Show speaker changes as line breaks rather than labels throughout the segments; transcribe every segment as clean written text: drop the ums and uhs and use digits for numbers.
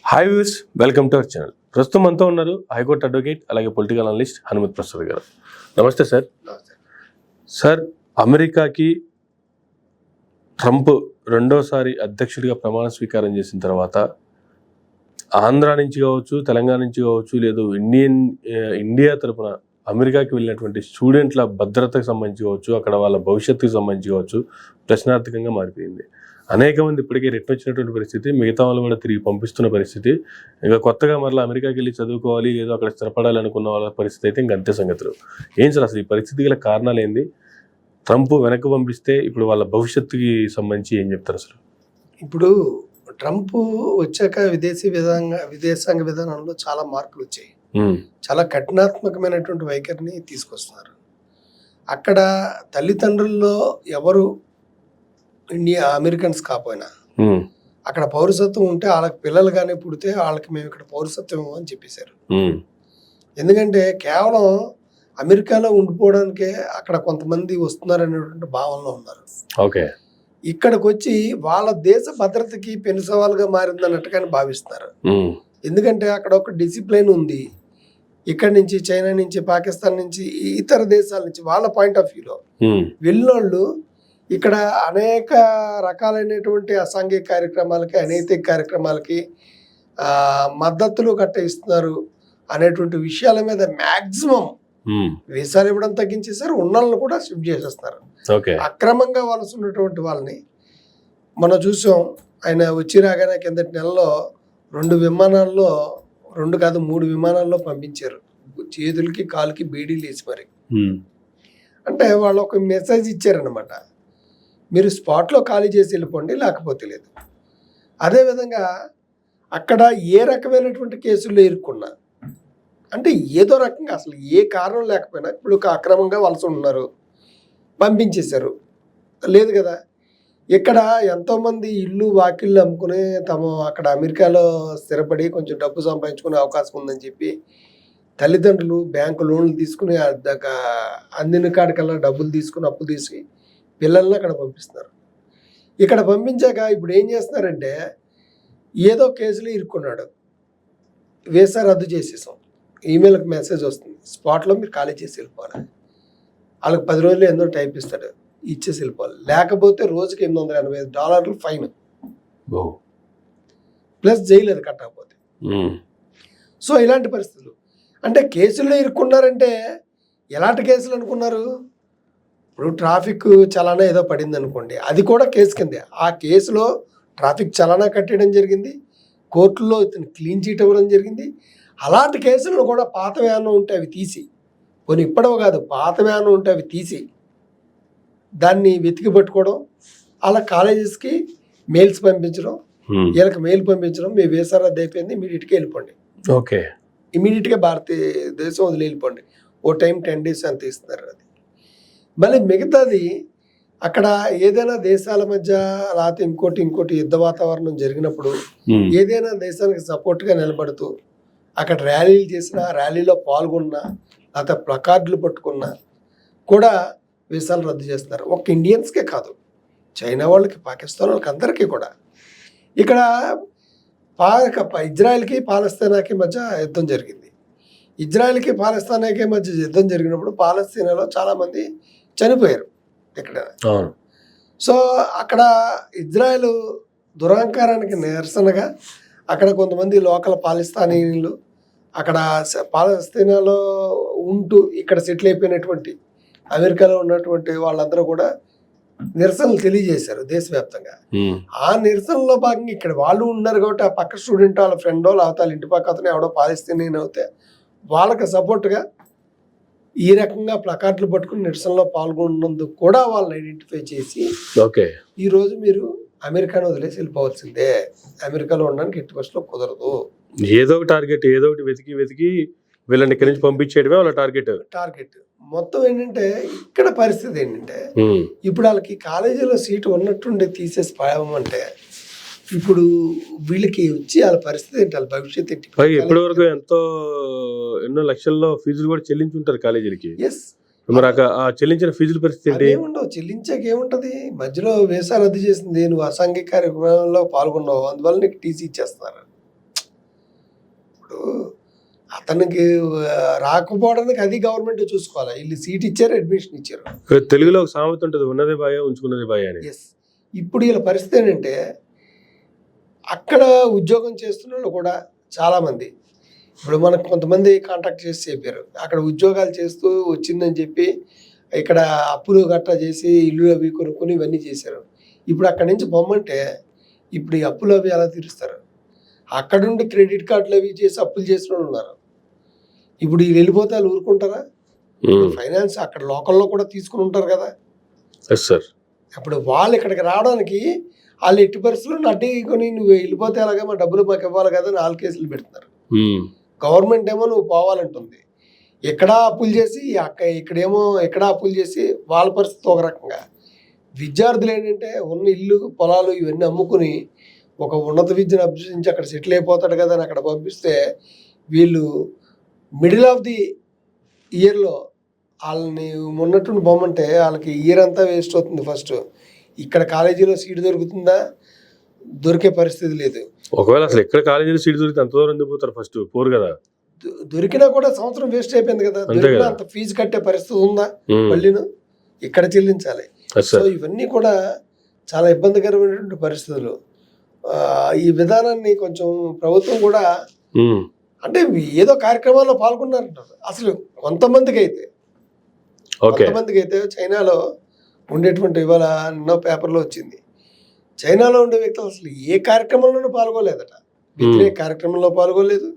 Hi viewers, welcome to our channel. ప్రస్తుతం మనతో ఉన్నారు హైకోర్టు అడ్వకేట్ అలాగే పొలిటికల్ అనలిస్ట్ హనుమత్ ప్రసాద్ గారు. నమస్తే సార్. సార్, అమెరికాకి ట్రంప్ రెండోసారి అధ్యక్షుడిగా ప్రమాణ స్వీకారం చేసిన తర్వాత ఆంధ్ర నుంచి కావచ్చు, తెలంగాణ నుంచి కావచ్చు, లేదు ఇండియా తరఫున అమెరికాకి వెళ్ళినటువంటి స్టూడెంట్ల భద్రతకు సంబంధించి కావచ్చు, అక్కడ వాళ్ళ భవిష్యత్తుకు సంబంధించి కావచ్చు ప్రశ్నార్థకంగా మారిపోయింది. అనేక మంది ఇప్పటికే రిటర్న్ వచ్చినటువంటి పరిస్థితి, మిగతా వాళ్ళు కూడా తిరిగి పంపిస్తున్న పరిస్థితి. ఇంకా కొత్తగా మరలా అమెరికాకి వెళ్ళి చదువుకోవాలి, లేదో అక్కడ స్థిరపడాలి అనుకున్న వాళ్ళ పరిస్థితి అయితే ఇంక అంతే సంగతులు. ఏం సార్ అసలు ఈ పరిస్థితి గల కారణాలు ఏంది? ట్రంప్ వెనక్కి పంపిస్తే ఇప్పుడు వాళ్ళ భవిష్యత్తుకి సంబంధించి ఏం చెప్తారు అసలు?
ఇప్పుడు ట్రంప్ వచ్చాక విదేశాంగ విధానంలో చాలా మార్పులు వచ్చాయి. చాలా కఠినాత్మకమైనటువంటి వైఖరిని తీసుకొస్తున్నారు. అక్కడ తల్లిదండ్రుల్లో ఎవరు అమెరికన్స్ కాకపోయినా అక్కడ పౌరసత్వం ఉంటే వాళ్ళకి పిల్లలు కానీ పుడితే వాళ్ళకి మేము ఇక్కడ పౌరసత్వం అని చెప్పేశారు. ఎందుకంటే కేవలం అమెరికాలో ఉండిపోవడానికే అక్కడ కొంతమంది వస్తున్నారనేటువంటి భావనలో ఉన్నారు.
ఓకే,
ఇక్కడికి వచ్చి వాళ్ళ దేశ భద్రతకి పెను సవాలుగా మారిందన్నట్టుగానే భావిస్తున్నారు. ఎందుకంటే అక్కడ ఒక డిసిప్లిన్ ఉంది. ఇక్కడ నుంచి చైనా నుంచి, పాకిస్తాన్ నుంచి, ఇతర దేశాల నుంచి వాళ్ళ పాయింట్ ఆఫ్ వ్యూలో వెళ్ళినోళ్ళు ఇక్కడ అనేక రకాలైనటువంటి అసాంఘిక కార్యక్రమాలకి, అనైతిక కార్యక్రమాలకి మద్దతులు గట్ట ఇస్తున్నారు అనేటువంటి విషయాల మీద మ్యాక్సిమం వీసాలు ఇవ్వడం తగ్గించేసారు. ఉన్నళ్ళని కూడా షిఫ్ట్ చేసేస్తారు. అక్రమంగా వలసున్నటువంటి వాళ్ళని మనం చూసాం. ఆయన వచ్చి రాగానే కిందటి నెలలో 2 విమానాల్లో 2 కాదు 3 విమానాల్లో పంపించారు. చేతులకి కాలుకి బీడీలు వేసి మరి. అంటే వాళ్ళు ఒక మెసేజ్ ఇచ్చారనమాట, మీరు స్పాట్లో ఖాళీ చేసి వెళ్ళిపోండి, లేకపోతే లేదు. అదేవిధంగా అక్కడ ఏ రకమైనటువంటి కేసుల్లో ఇరుక్కున్నా అంటే ఏదో రకంగా అసలు ఏ కారణం లేకపోయినా ఇప్పుడు అక్రమంగా వలస ఉన్నారు, పంపించేశారు. లేదు కదా, ఇక్కడ ఎంతోమంది ఇల్లు వాకిళ్ళు అమ్ముకుని అక్కడ అమెరికాలో స్థిరపడి కొంచెం డబ్బు సంపాదించుకునే అవకాశం ఉందని చెప్పి తల్లిదండ్రులు బ్యాంకు లోన్లు తీసుకుని అందిన కాడికల్లా డబ్బులు తీసుకుని అప్పు తీసి పిల్లల్ని అక్కడ పంపిస్తున్నారు. ఇక్కడ పంపించాక ఇప్పుడు ఏం చేస్తున్నారంటే, ఏదో కేసులో ఇరుక్కున్నాడు, వీసా రద్దు చేసేసాం, ఈమెయిల్కి మెసేజ్ వస్తుంది, స్పాట్లో మీరు ఖాళీ చేసి వెళ్ళిపోవాలి. వాళ్ళకి 10 రోజులు ఎంతో టైప్ ఇస్తాడు, ఇచ్చేసి వెళ్ళిపోవాలి. లేకపోతే రోజుకి $885 ఫైన్ ప్లస్ జైలు అది కట్టకపోతే. సో ఇలాంటి పరిస్థితులు అంటే కేసుల్లో ఇరుక్కున్నారంటే ఎలాంటి కేసులు అనుకున్నారు? ఇప్పుడు ట్రాఫిక్ చలానా ఏదో పడింది అనుకోండి, అది కూడా కేసు కిందే. ఆ కేసులో ట్రాఫిక్ చలానా కట్టడం జరిగింది, కోర్టులో ఇతను క్లీన్ చీట్ ఇవ్వడం జరిగింది. అలాంటి కేసులను కూడా పాత వ్యానం ఉంటే అవి తీసి, కొన్ని ఇప్పటివి కాదు పాత వ్యానం ఉంటే అవి తీసి దాన్ని వెతికి పట్టుకోవడం, అలా కాలేజెస్కి మెయిల్స్ పంపించడం, వీళ్ళకి మెయిల్ పంపించడం, మీ వీసా రద్దు అయిపోయింది, ఇమీడియట్గా వెళ్ళిపోండి,
ఓకే
ఇమీడియట్గా భారతదేశం వదిలి వెళ్ళిపోండి, ఓ టైం 10 days అంత ఇస్తున్నారు. అది మళ్ళీ మిగతాది అక్కడ ఏదైనా దేశాల మధ్య లేకపోతే ఇంకోటి యుద్ధ వాతావరణం జరిగినప్పుడు ఏదైనా దేశానికి సపోర్ట్గా నిలబడుతూ అక్కడ ర్యాలీలు చేసినా, ర్యాలీలో పాల్గొన్నా, లేకపోతే ప్లకార్డులు పట్టుకున్నా కూడా వీసాలు రద్దు చేస్తున్నారు. ఒక్క ఇండియన్స్కే కాదు, చైనా వాళ్ళకి, పాకిస్తాన్ వాళ్ళకి, అందరికీ కూడా. ఇక్కడ ఇజ్రాయెల్కి పాలస్తీనాకి మధ్య యుద్ధం జరిగింది. ఇజ్రాయెల్కి పాలస్తీనాకి మధ్య యుద్ధం జరిగినప్పుడు పాలస్తీనాలో చాలామంది చనిపోయారు ఇక్కడ. సో అక్కడ ఇజ్రాయెల్ దురహంకారానికి నిరసనగా అక్కడ కొంతమంది లోకల్ పాలస్తీనాలు అక్కడ పాలస్తీనాలో ఉంటూ ఇక్కడ సెటిల్ అయిపోయినటువంటి అమెరికాలో ఉన్నటువంటి వాళ్ళందరూ కూడా నిరసనలు తెలియజేశారు దేశవ్యాప్తంగా. ఆ నిరసనలో భాగంగా ఇక్కడ వాళ్ళు ఉన్నారు కాబట్టి ఆ పక్క స్టూడెంట్ వాళ్ళ ఫ్రెండో లేకపోతే వాళ్ళ ఇంటి పక్క అతను ఎవడో పాలస్తీనియన్ అవుతే వాళ్ళకి సపోర్ట్గా ఈ రకంగా ప్లకార్డులు పట్టుకుని నిరసనలో పాల్గొన్నందుకు కూడా వాళ్ళని ఐడెంటిఫై చేసి, ఓకే ఈరోజు మీరు అమెరికాను వదిలేసి వెళ్ళిపోవాల్సిందే, అమెరికాలో ఉండడానికి ఎట్టి పరిస్థితిలో కుదరదు.
ఏదో ఒక టార్గెట్, ఏదో ఒకటి వెతికి వీళ్ళని ఇక్కడి నుంచి పంపించేయడమే వాళ్ళ టార్గెట్.
మొత్తం ఏంటంటే ఇక్కడ పరిస్థితి ఏంటంటే, ఇప్పుడు వాళ్ళకి కాలేజీలో సీటు ఉన్నట్టుండి తీసేసి పాయమంటే ఇప్పుడు వీళ్ళకి వచ్చి వాళ్ళ పరిస్థితి ఏంటి, వాళ్ళ భవిష్యత్తు ఏంటి?
ఇప్పటి వరకు ఎన్నో లక్షల్లో ఫీజులు కూడా చెల్లించుంటారు కాలేజీలకి. మరి ఆ చెల్లించిన ఫీజుల పరిస్థితి ఏంటి?
ఏముండవు, చెల్లించాక ఏముంటది, మధ్యలో వీసా రద్దు చేసింది, నువ్వు అసాంఘిక కార్యక్రమంలో పాల్గొన్నావు, అందువల్ల నీకు టీసీ ఇచ్చేస్తున్నారు. ఇప్పుడు అతనికి రాకపోవడానికి అది గవర్నమెంట్ చూసుకోవాలి. వీళ్ళు సీట్ ఇచ్చారు, అడ్మిషన్ ఇచ్చారు.
తెలుగులో ఒక సామెత ఉంటుంది, ఉన్నది భయ ఉంచుకున్నది భయ అని.
ఎస్. ఇప్పుడు వీళ్ళ పరిస్థితి ఏంటంటే అక్కడ ఉద్యోగం చేస్తున్న వాళ్ళు కూడా చాలామంది, ఇప్పుడు మనకు కొంతమంది కాంటాక్ట్ చేసి చెప్పారు, అక్కడ ఉద్యోగాలు చేస్తూ వచ్చిందని చెప్పి ఇక్కడ అప్పులు గట్రా చేసి ఇల్లు అవి కొనుక్కొని ఇవన్నీ చేశారు. ఇప్పుడు అక్కడి నుంచి పొమ్మంటే ఇప్పుడు ఈ అప్పులు అవి ఎలా తీరుస్తారు? అక్కడ నుండి క్రెడిట్ కార్డులు అవి చేసి అప్పులు చేసిన వాళ్ళు ఉన్నారు. ఇప్పుడు వీళ్ళు వెళ్ళిపోతే వాళ్ళు ఊరుకుంటారా? ఫైనాన్స్ అక్కడ లోకల్లో కూడా తీసుకుని ఉంటారు కదా. అప్పుడు వాళ్ళు ఇక్కడికి రావడానికి వాళ్ళు ఎట్టి పరిస్థితుల్లో అడ్డీ కొని నువ్వు వెళ్ళిపోతే అలాగా మా డబ్బులు మాకు ఇవ్వాలి కదా అని 4 కేసులు పెడుతున్నారు. గవర్నమెంట్ ఏమో నువ్వు పోవాలంటుంది, ఎక్కడ అప్పులు చేసి ఇక్కడేమో ఎక్కడ అప్పులు చేసి వాళ్ళ పరిస్థితి ఒక రకంగా. విద్యార్థులు ఏంటంటే ఉన్న ఇల్లు పొలాలు ఇవన్నీ అమ్ముకుని ఒక ఉన్నత విద్యను అభ్యసించి అక్కడ సెటిల్ అయిపోతాడు కదా అని అక్కడ పంపిస్తే వీళ్ళు మిడిల్ ఆఫ్ ది ఇయర్లో వాళ్ళని ఉన్నట్టుండి బొమ్మంటే వాళ్ళకి ఇయర్ అంతా వేస్ట్ అవుతుంది. ఫస్ట్ ఇక్కడ కాలేజీలో సీట్ దొరుకుతుందా? దొరికే పరిస్థితి లేదు.
ఒకవేళ అసలు ఎక్కడ కాలేజీలో సీట్ దొరికితే అంత దూరం దిగుతారు, ఫస్ట్ పోరు కదా.
దొరికినా కూడా సంవత్సరం వేస్ట్ అయిపోయింది కదా. దొరికినా అంత ఫీజు కట్టే పరిస్థితి ఉందా? మళ్ళీను ఇక్కడ చెల్లించాలి. సో ఇవన్నీ కూడా చాలా ఇబ్బందికరమైనటువంటి పరిస్థితులు. ఈ విధానాన్ని కొంచెం ప్రభుత్వం కూడా అంటే ఏదో కార్యక్రమాల్లో పాల్గొన్నారంటారు. అసలు కొంతమందికి అయితే చైనాలో ఉండేటువంటి ఇవాళ నిన్న పేపర్లో వచ్చింది, చైనాలో ఉండే వ్యక్తులు అసలు ఏ కార్యక్రమంలోనూ పాల్గొలేదట. వ్యతిరేక కార్యక్రమంలో పాల్గొలేదు,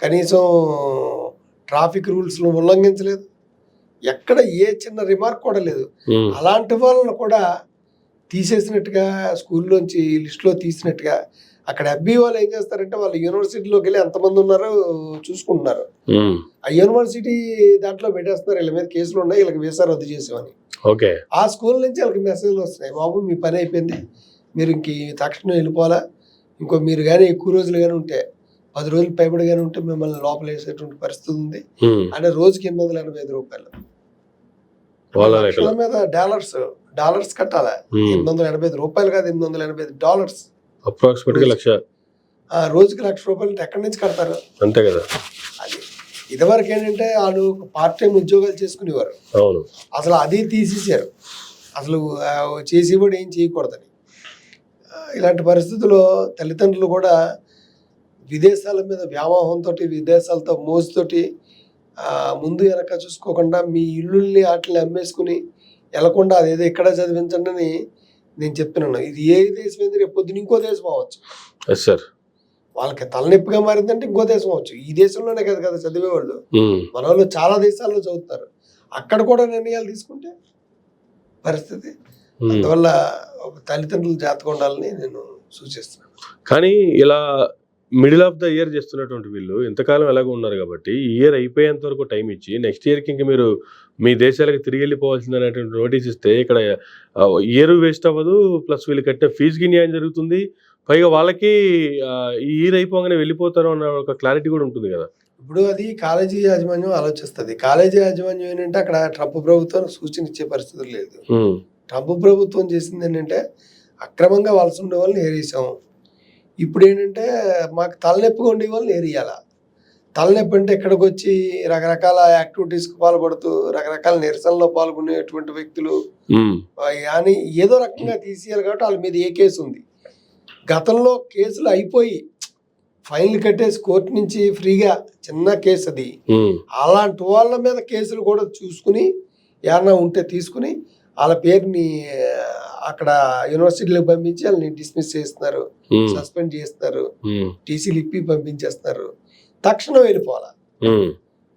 కనీసం ట్రాఫిక్ రూల్స్ను ఉల్లంఘించలేదు, ఎక్కడ ఏ చిన్న రిమార్క్ కూడా లేదు. అలాంటి వాళ్ళను కూడా తీసేసినట్టుగా స్కూల్లోంచి లిస్టులో తీసినట్టుగా అక్కడ ఎఫ్బీ వాళ్ళు ఏం చేస్తారంటే వాళ్ళు యూనివర్సిటీలోకి వెళ్ళి ఎంతమంది ఉన్నారో చూసుకుంటున్నారు. ఆ యూనివర్సిటీ దాంట్లో పెట్టేస్తున్నారు, వీళ్ళ మీద కేసులు ఉన్నాయి, వీళ్ళకి వీసా రద్దు చేసామని. ఆ స్కూల్ నుంచి వాళ్ళకి మెసేజ్లు వస్తున్నాయి, బాబు మీ పని అయిపోయింది, మీరు ఇంక తక్షణం వెళ్ళిపోవాలా, ఇంకో మీరు కానీ ఎక్కువ రోజులు కానీ ఉంటే 10 రోజులు పైబడి కానీ ఉంటే మిమ్మల్ని లోపల వేసేటువంటి పరిస్థితి ఉంది అంటే రోజుకి 885 రూపాయలు మీద డాలర్స్ కట్టాలా. 885 రూపాయలు కాదు, $885
అప్రాక్సిమేట్గా 1,00,000.
రోజుకి ₹1,00,000 ఎక్కడి నుంచి కడతారు?
అంతే కదా.
అది ఇదివరకు ఏంటంటే వాళ్ళు పార్ట్ టైం ఉద్యోగాలు చేసుకునేవారు, అసలు అది తీసేసారు, అసలు చేసి కూడా ఏం చేయకూడదని. ఇలాంటి పరిస్థితుల్లో తల్లిదండ్రులు కూడా విదేశాల మీద వ్యామోహంతో, విదేశాలతో మోజుతోటి ముందు వెనక చూసుకోకుండా మీ ఇల్లుల్ని వాటిని అమ్మేసుకుని వెళ్లకుండా అదేదో ఇక్కడ చదివించండి అని నేను చెప్తున్నాను. ఇది ఏ దేశం ఏంది, రేపు పొద్దున ఇంకో దేశం అవ్వచ్చు. వాళ్ళకి తలనొప్పిగా మారిందంటే ఇంకో దేశం అవ్వచ్చు. ఈ దేశంలోనే కదా చదివేవాళ్ళు, మన వాళ్ళు చాలా దేశాల్లో చదువుతారు. అక్కడ కూడా నిర్ణయాలు తీసుకుంటే పరిస్థితి. అందువల్ల తల్లిదండ్రులు జాగ్రత్తగా ఉండాలని నేను సూచిస్తున్నాను.
కానీ ఇలా మిడిల్ ఆఫ్ ద ఇయర్ చేస్తున్నటువంటి వీళ్ళు ఇంతకాలం ఎలాగో ఉన్నారు కాబట్టి ఈ ఇయర్ అయిపోయేంత వరకు టైం ఇచ్చి నెక్స్ట్ ఇయర్కి ఇంక మీరు మీ దేశాలకు తిరిగి వెళ్ళిపోవాల్సింది అనేటువంటి నోటీస్ ఇస్తే ఇక్కడ ఇయర్ వేస్ట్ అవ్వదు, ప్లస్ వీళ్ళు కట్టిన ఫీజుకి న్యాయం జరుగుతుంది, పైగా వాళ్ళకి ఈ ఇయర్ అయిపోగానే వెళ్ళిపోతారు అన్న ఒక క్లారిటీ కూడా ఉంటుంది కదా.
ఇప్పుడు అది కాలేజీ యాజమాన్యం ఆలోచిస్తుంది. కాలేజీ యాజమాన్యం ఏంటంటే అక్కడ ట్రంప్ ప్రభుత్వం సూచన ఇచ్చే పరిస్థితులు లేదు. ట్రంప్ ప్రభుత్వం చేసింది ఏంటంటే అక్రమంగా వలస ఉండే వాళ్ళని ఏరేసాం. ఇప్పుడు ఏంటంటే మాకు తలనొప్పిగా ఉండే వాళ్ళని ఏరియాల. తలనొప్పి అంటే ఇక్కడికి వచ్చి రకరకాల యాక్టివిటీస్కి పాల్పడుతూ రకరకాల నిరసనలో పాల్గొనేటువంటి వ్యక్తులు కానీ ఏదో రకంగా తీసేయాలి కాబట్టి వాళ్ళ మీద ఏ కేసు ఉంది. గతంలో కేసులు అయిపోయి ఫైన్లు కట్టేసి కోర్టు నుంచి ఫ్రీగా చిన్న కేసు అది, అలాంటి వాళ్ళ మీద కేసులు కూడా చూసుకుని ఏమన్నా ఉంటే తీసుకుని వాళ్ళ పేరుని అక్కడ యూనివర్సిటీలకు పంపించి వాళ్ళని డిస్మిస్ చేస్తున్నారు, సస్పెండ్ చేస్తున్నారు, టీసీలు ఇప్పి పంపించేస్తున్నారు. తక్షణం వెళ్ళిపోవాలా,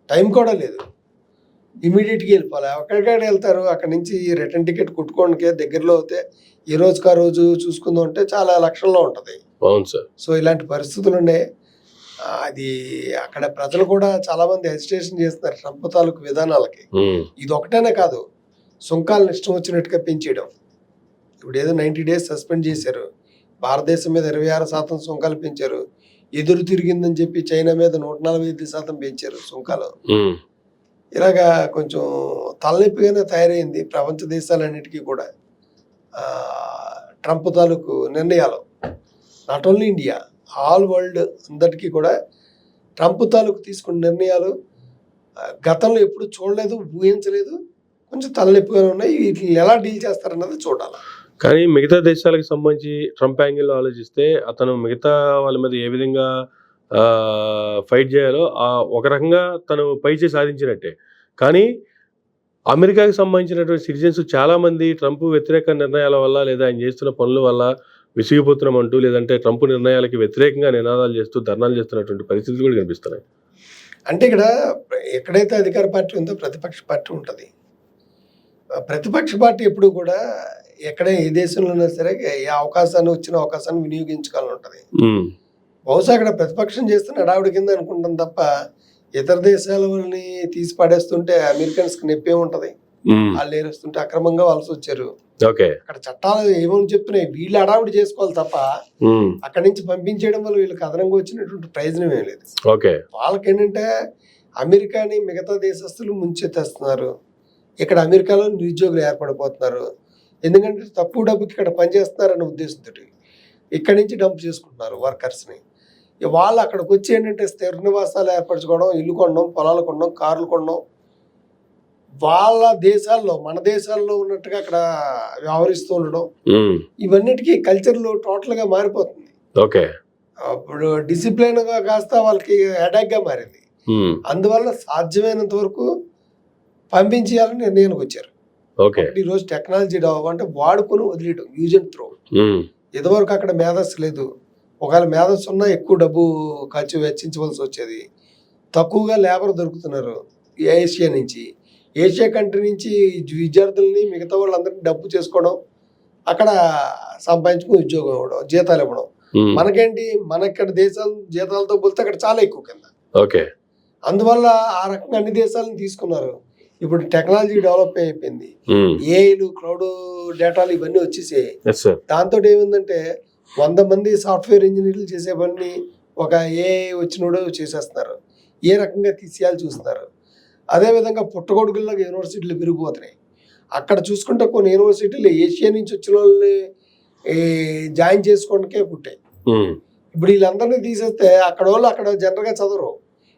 టైం కూడా లేదు, ఇమీడియట్గా వెళ్ళిపోవాలి. ఎక్కడికక్కడ వెళ్తారు, అక్కడ నుంచి రిటర్న్ టికెట్ కుట్టుకోవడానికే దగ్గరలో అయితే ఈ రోజుకి ఆ రోజు చూసుకుందాం అంటే చాలా లక్షల్లో ఉంటుంది. సో ఇలాంటి పరిస్థితులు ఉన్నాయి. అది అక్కడ ప్రజలు కూడా చాలా మంది హెసిటేషన్ చేస్తున్నారు ట్రంప్ తాలూకు విధానాలకి. ఇది ఒకటేనే కాదు, సుంకాలను ఇష్టం వచ్చినట్టుగా పెంచేయడం. ఇప్పుడు ఏదో 90 days సస్పెండ్ చేశారు, భారతదేశం మీద 26% సుంకాలు పెంచారు, ఎదురు తిరిగిందని చెప్పి చైనా మీద 145% పెంచారు సుంకాలు. ఇలాగా కొంచెం తలనొప్పిగానే తయారైంది ప్రపంచ దేశాలన్నిటికీ కూడా ట్రంప్ తాలూకు నిర్ణయాలు. Not only India, all world అందరికీ కూడా ట్రంప్ తాలూకు తీసుకున్న నిర్ణయాలు గతంలో ఎప్పుడు చూడలేదు, ఊహించలేదు, కొంచెం తలనొప్పిగా ఉన్నాయి. వీటిని ఎలా డీల్ చేస్తారన్నది చూడాలి.
కానీ మిగతా దేశాలకు సంబంధించి ట్రంప్ యాంగిల్లో ఆలోచిస్తే అతను మిగతా వాళ్ళ మీద ఏ విధంగా ఫైట్ చేయాలో ఒక రకంగా తను పైచే సాధించినట్టే. కానీ అమెరికాకి సంబంధించినటువంటి సిటిజన్స్ చాలామంది ట్రంప్ వ్యతిరేక నిర్ణయాల వల్ల లేదా ఆయన చేస్తున్న పనుల వల్ల విసిగిపోతున్నామంటూ లేదంటే ట్రంప్ నిర్ణయాలకి వ్యతిరేకంగా నినాదాలు చేస్తూ ధర్నాలు చేస్తున్నటువంటి పరిస్థితులు కూడా కనిపిస్తున్నాయి.
అంటే ఇక్కడ ఎక్కడైతే అధికార పార్టీ ఉందో ప్రతిపక్ష పార్టీ ఉంటుంది. ప్రతిపక్ష పార్టీ ఎప్పుడు కూడా ఎక్కడ ఏ దేశంలో ఉన్నా సరే ఏ అవకాశాన్ని వచ్చిన అవకాశాన్ని వినియోగించుకోవాలని ఉంటుంది. బహుశా అక్కడ ప్రతిపక్షం చేస్తున్న హడావుడి కింద అనుకుంటాం తప్ప ఇతర దేశాల వాళ్ళని తీసి పడేస్తుంటే అమెరికన్స్కి నొప్పి ఏముంటది? వాళ్ళు ఏరుస్తుంటే అక్రమంగా వలస వచ్చారు. అక్కడ చట్టాలు ఏమని చెప్తున్నాయి, వీళ్ళు హడావుడి చేసుకోవాలి తప్ప అక్కడి నుంచి పంపించేయడం వల్ల వీళ్ళకి అదనంగా వచ్చినటువంటి ప్రయోజనం ఏం లేదు. వాళ్ళకేంటంటే అమెరికాని మిగతా దేశస్తులు ముంచెత్తేస్తున్నారు. ఇక్కడ అమెరికాలో నిరుద్యోగులు ఏర్పడిపోతున్నారు. ఎందుకంటే తక్కువ డబ్బుకి ఇక్కడ పనిచేస్తున్నారన్న ఉద్దేశంతో ఇక్కడి నుంచి డంప్ చేసుకుంటున్నారు వర్కర్స్ని. వాళ్ళు అక్కడికి వచ్చి ఏంటంటే స్థిర నివాసాలు ఏర్పరచుకోవడం, ఇల్లు కొనడం, పొలాలు కొనడం, కార్లు కొనడం, వాళ్ళ దేశాల్లో మన దేశాల్లో ఉన్నట్టుగా అక్కడ వ్యవహరిస్తూ ఉండడం, ఇవన్నిటికీ కల్చర్లో టోటల్గా మారిపోతుంది. ఇప్పుడు డిసిప్లిన్ గా కాస్త వాళ్ళకి హెడేక్ గా మారింది. అందువల్ల సాధ్యమైనంత వరకు పంపించేయాలని నిర్ణయానికి వచ్చారు. ఈ రోజు టెక్నాలజీ అంటే వాడుకొని వదిలేయడం, యూజ్ అండ్ త్రో. ఇదివరకు అక్కడ మేధస్సు లేదు. ఒకవేళ మేధస్సు ఉన్నా ఎక్కువ డబ్బు ఖర్చు వెచ్చించవలసి వచ్చేది. తక్కువగా లేబర్ దొరుకుతున్నారు ఏషియా నుంచి. ఏషియా కంట్రీ నుంచి విద్యార్థుల్ని మిగతా వాళ్ళందరినీ డబ్బు చేసుకోవడం, అక్కడ సంపాదించుకుని ఉద్యోగం ఇవ్వడం, జీతాలు ఇవ్వడం. మనకేంటి, మనక్కడ దేశాల జీతాలతో పోలితే అక్కడ చాలా ఎక్కువ కింద. అందువల్ల ఆ రకంగా అన్ని దేశాలను తీసుకున్నారు. ఇప్పుడు టెక్నాలజీ డెవలప్ అయిపోయింది. ఏఐలు, క్లౌడ్ డేటాలు ఇవన్నీ వచ్చేసాయి. దాంతో ఏముందంటే 100 మంది సాఫ్ట్వేర్ ఇంజనీర్లు చేసే పని ఒక ఏఐ వచ్చినోడు చేసేస్తున్నారు. ఏ రకంగా తీసేయాలి చూస్తున్నారు. అదేవిధంగా పుట్టగొడుగుల్లాగా యూనివర్సిటీలు పెరిగిపోతున్నాయి. అక్కడ చూసుకుంటే కొన్ని యూనివర్సిటీలు ఏషియా నుంచి వచ్చిన వాళ్ళని జాయిన్ చేసుకోవడానికే పుట్టాయి. ఇప్పుడు వీళ్ళందరినీ తీసేస్తే అక్కడ వాళ్ళు అక్కడ జనరల్గా చదవరు.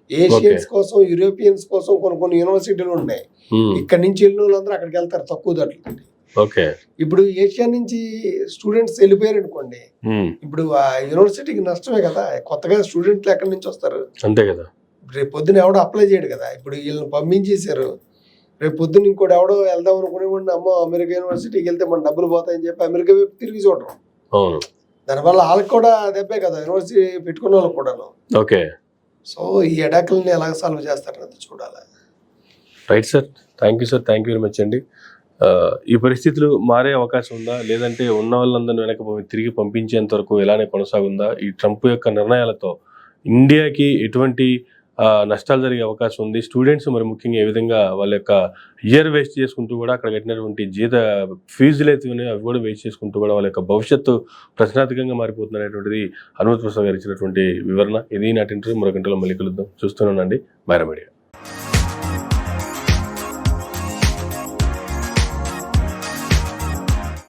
ఏషియన్స్ కోసం, యూరోపియన్స్ కోసం కొన్ని యూనివర్సిటీలు ఉన్నాయి. ఇక్కడ నుంచి వెళ్ళిన వాళ్ళందరూ అక్కడికి వెళ్తారు తక్కువ ధరలు. ఇప్పుడు ఏషియా నుంచి స్టూడెంట్స్ వెళ్ళిపోయారు అనుకోండి, ఇప్పుడు ఆ యూనివర్సిటీకి నష్టమే కదా. కొత్తగా స్టూడెంట్లు ఎక్కడి నుంచి వస్తారు? అంతే కదా. రేపు పొద్దున ఎవడో అప్లై చేయడు కదా. ఇప్పుడు వీళ్ళని పంపించేశారు. రేపు పొద్దున్న ఇంకోటి ఎవడో వెళ్దాం అనుకునేవాడిని, అమ్మో అమెరికా యూనివర్సిటీకి వెళ్తే మన డబ్బులు పోతాయని చెప్పి అమెరికా వైపు తిరిగి చూడరు. దానివల్ల వాళ్ళకి కూడా దెబ్బే కదా, యూనివర్సిటీ పెట్టుకున్న వాళ్ళకి కూడాను. సో ఈ ఎడాకులని ఎలా సాల్వ్ చేస్తారన్నది చూడాలి.
Right sir, thank you sir, thank you very much అండి. ఈ పరిస్థితులు మారే అవకాశం ఉందా, లేదంటే ఉన్న వాళ్ళందరినీ వెనక తిరిగి పంపించేంత వరకు ఎలానే కొనసాగుందా? ఈ ట్రంప్ యొక్క నిర్ణయాలతో ఇండియాకి ఎటువంటి నష్టాలు జరిగే అవకాశం ఉంది? స్టూడెంట్స్ మరి ముఖ్యంగా ఏ విధంగా వాళ్ళ యొక్క ఇయర్ వేస్ట్ చేసుకుంటూ కూడా అక్కడ కట్టినటువంటి ఫీజులు అయితే అవి కూడా వేస్ట్ చేసుకుంటూ కూడా వాళ్ళ యొక్క భవిష్యత్తు ప్రశ్నార్థకంగా మారిపోతుంది అనేటువంటిది హనుమంత్ ప్రసాద్ గారు ఇచ్చినటువంటి వివరణ. ఇది నాటి ఇంటర్వ్యూ. మరొక ఇంటర్వ్యూలో మళ్ళీ కలుద్దాం. చూస్తున్నానండి మైరా మీడియా.